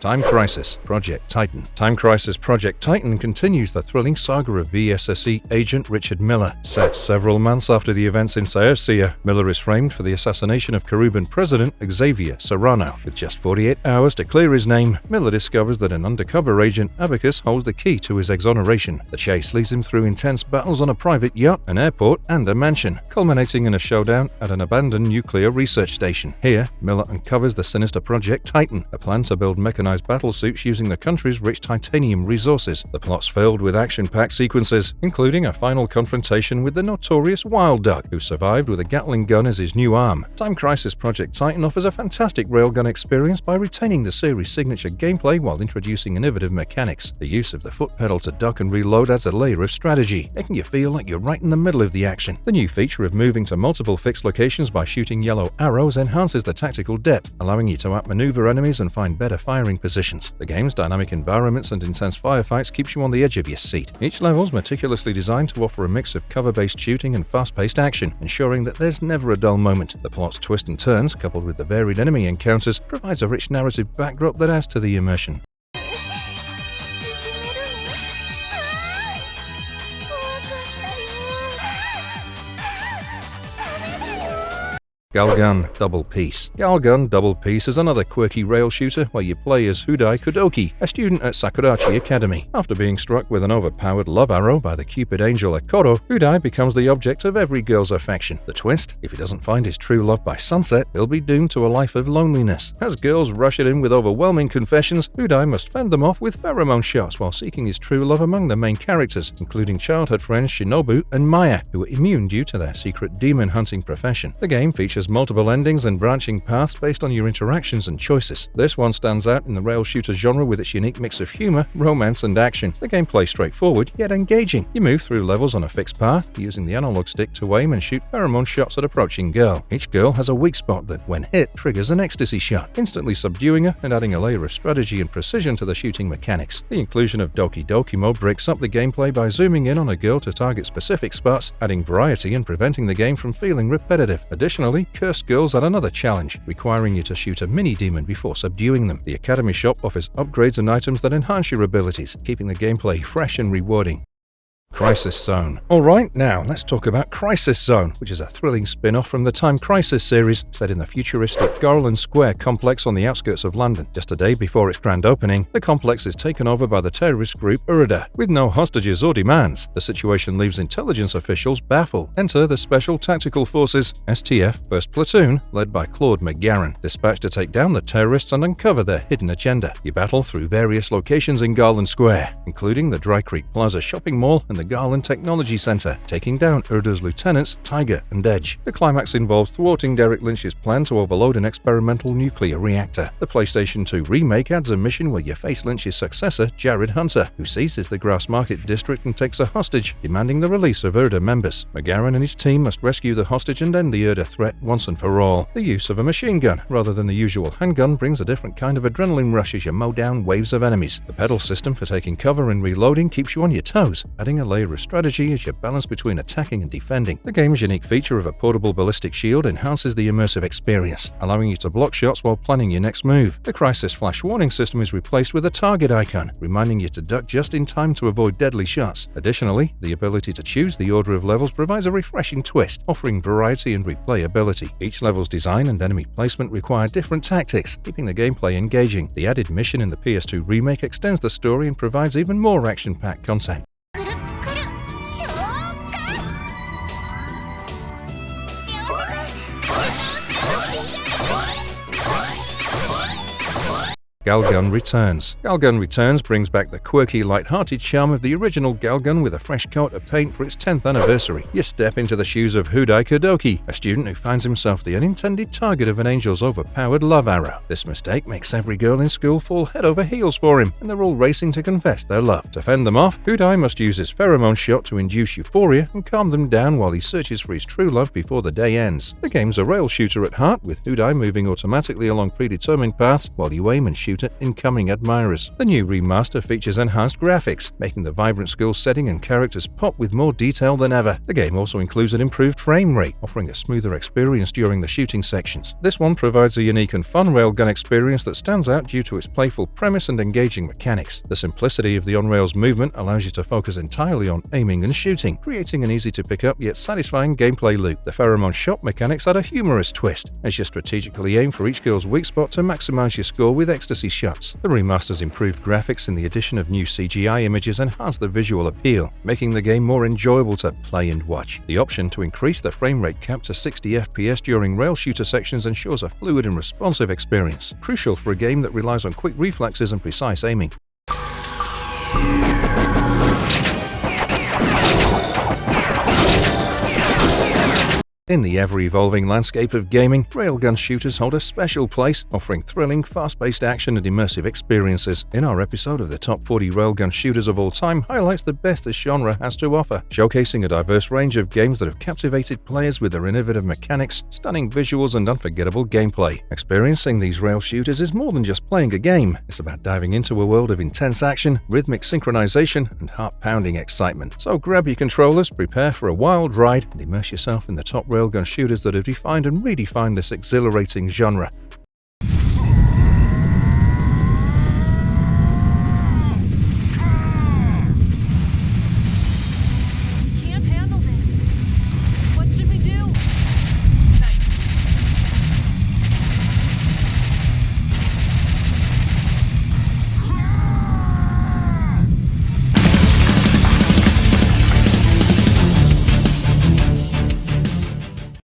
Time Crisis Project Titan. Time Crisis Project Titan continues the thrilling saga of VSSE agent Richard Miller. Set several months after the events in Saercia, Miller is framed for the assassination of Caruban President Xavier Serrano. With just 48 hours to clear his name, Miller discovers that an undercover agent, Abacus, holds the key to his exoneration. The chase leads him through intense battles on a private yacht, an airport, and a mansion, culminating in a showdown at an abandoned nuclear research station. Here, Miller uncovers the sinister Project Titan, a plan to build mechanized battlesuits using the country's rich titanium resources. The plot's filled with action-packed sequences, including a final confrontation with the notorious Wild Duck, who survived with a Gatling gun as his new arm. Time Crisis Project Titan offers a fantastic railgun experience by retaining the series' signature gameplay while introducing innovative mechanics. The use of the foot pedal to duck and reload adds a layer of strategy, making you feel like you're right in the middle of the action. The new feature of moving to multiple fixed locations by shooting yellow arrows enhances the tactical depth, allowing you to outmaneuver enemies and find better firing positions. The game's dynamic environments and intense firefights keeps you on the edge of your seat. Each level's meticulously designed to offer a mix of cover-based shooting and fast-paced action, ensuring that there's never a dull moment. The plot's twists and turns, coupled with the varied enemy encounters, provides a rich narrative backdrop that adds to the immersion. Galgun Double Peace. Galgun Double Peace is another quirky rail shooter where you play as Hudai Kodoki, a student at Sakurachi Academy. After being struck with an overpowered love arrow by the Cupid angel Akoro, Hudai becomes the object of every girl's affection. The twist? If he doesn't find his true love by sunset, he'll be doomed to a life of loneliness. As girls rush at him with overwhelming confessions, Hudai must fend them off with pheromone shots while seeking his true love among the main characters, including childhood friends Shinobu and Maya, who are immune due to their secret demon hunting profession. The game features multiple endings and branching paths based on your interactions and choices. This one stands out in the rail shooter genre with its unique mix of humor, romance, and action. The gameplay is straightforward, yet engaging. You move through levels on a fixed path, using the analog stick to aim and shoot pheromone shots at approaching girl. Each girl has a weak spot that, when hit, triggers an ecstasy shot, instantly subduing her and adding a layer of strategy and precision to the shooting mechanics. The inclusion of Doki Doki mode breaks up the gameplay by zooming in on a girl to target specific spots, adding variety and preventing the game from feeling repetitive. Additionally, Cursed Girls add another challenge, requiring you to shoot a mini-demon before subduing them. The Academy shop offers upgrades and items that enhance your abilities, keeping the gameplay fresh and rewarding. Crisis Zone. Alright, now let's talk about Crisis Zone, which is a thrilling spin-off from the Time Crisis series set in the futuristic Garland Square complex on the outskirts of London. Just a day before its grand opening, the complex is taken over by the terrorist group Hordes. With no hostages or demands, the situation leaves intelligence officials baffled. Enter the Special Tactical Forces, STF, 1st Platoon, led by Claude McGarren, dispatched to take down the terrorists and uncover their hidden agenda. You battle through various locations in Garland Square, including the Dry Creek Plaza shopping mall and the Garland Technology Center, taking down Hordes lieutenants Tiger and Edge. The climax involves thwarting Derek Lynch's plan to overload an experimental nuclear reactor. The PlayStation 2 remake adds a mission where you face Lynch's successor, Jared Hunter, who seizes the Grassmarket district and takes a hostage, demanding the release of Hordes members. McGarren and his team must rescue the hostage and end the Hordes threat once and for all. The use of a machine gun, rather than the usual handgun, brings a different kind of adrenaline rush as you mow down waves of enemies. The pedal system for taking cover and reloading keeps you on your toes, adding a layer of strategy as you balance between attacking and defending. The game's unique feature of a portable ballistic shield enhances the immersive experience, allowing you to block shots while planning your next move. The Crisis Flash warning system is replaced with a target icon, reminding you to duck just in time to avoid deadly shots. Additionally, the ability to choose the order of levels provides a refreshing twist, offering variety and replayability. Each level's design and enemy placement require different tactics, keeping the gameplay engaging. The added mission in the PS2 remake extends the story and provides even more action-packed content. Galgun Returns. Galgun Returns brings back the quirky, light-hearted charm of the original Galgun with a fresh coat of paint for its 10th anniversary. You step into the shoes of Hudai Kodoki, a student who finds himself the unintended target of an angel's overpowered love arrow. This mistake makes every girl in school fall head over heels for him, and they're all racing to confess their love. To fend them off, Hudai must use his pheromone shot to induce euphoria and calm them down while he searches for his true love before the day ends. The game's a rail shooter at heart, with Hudai moving automatically along predetermined paths while you aim and shoot at incoming admirers. The new remaster features enhanced graphics, making the vibrant school setting and characters pop with more detail than ever. The game also includes an improved frame rate, offering a smoother experience during the shooting sections. This one provides a unique and fun railgun experience that stands out due to its playful premise and engaging mechanics. The simplicity of the on-rails movement allows you to focus entirely on aiming and shooting, creating an easy-to-pick-up yet satisfying gameplay loop. The pheromone shot mechanics add a humorous twist, as you strategically aim for each girl's weak spot to maximize your score with ecstasy shots. The remaster's improved graphics and the addition of new CGI images enhance the visual appeal, making the game more enjoyable to play and watch. The option to increase the frame rate cap to 60 FPS during rail shooter sections ensures a fluid and responsive experience, crucial for a game that relies on quick reflexes and precise aiming. In the ever-evolving landscape of gaming, railgun shooters hold a special place, offering thrilling, fast-paced action and immersive experiences. In our episode of the Top 40 Railgun Shooters of All Time highlights the best this genre has to offer, showcasing a diverse range of games that have captivated players with their innovative mechanics, stunning visuals, and unforgettable gameplay. Experiencing these rail shooters is more than just playing a game. It's about diving into a world of intense action, rhythmic synchronization, and heart-pounding excitement. So grab your controllers, prepare for a wild ride, and immerse yourself in the top railgun shooters that have defined and redefined this exhilarating genre.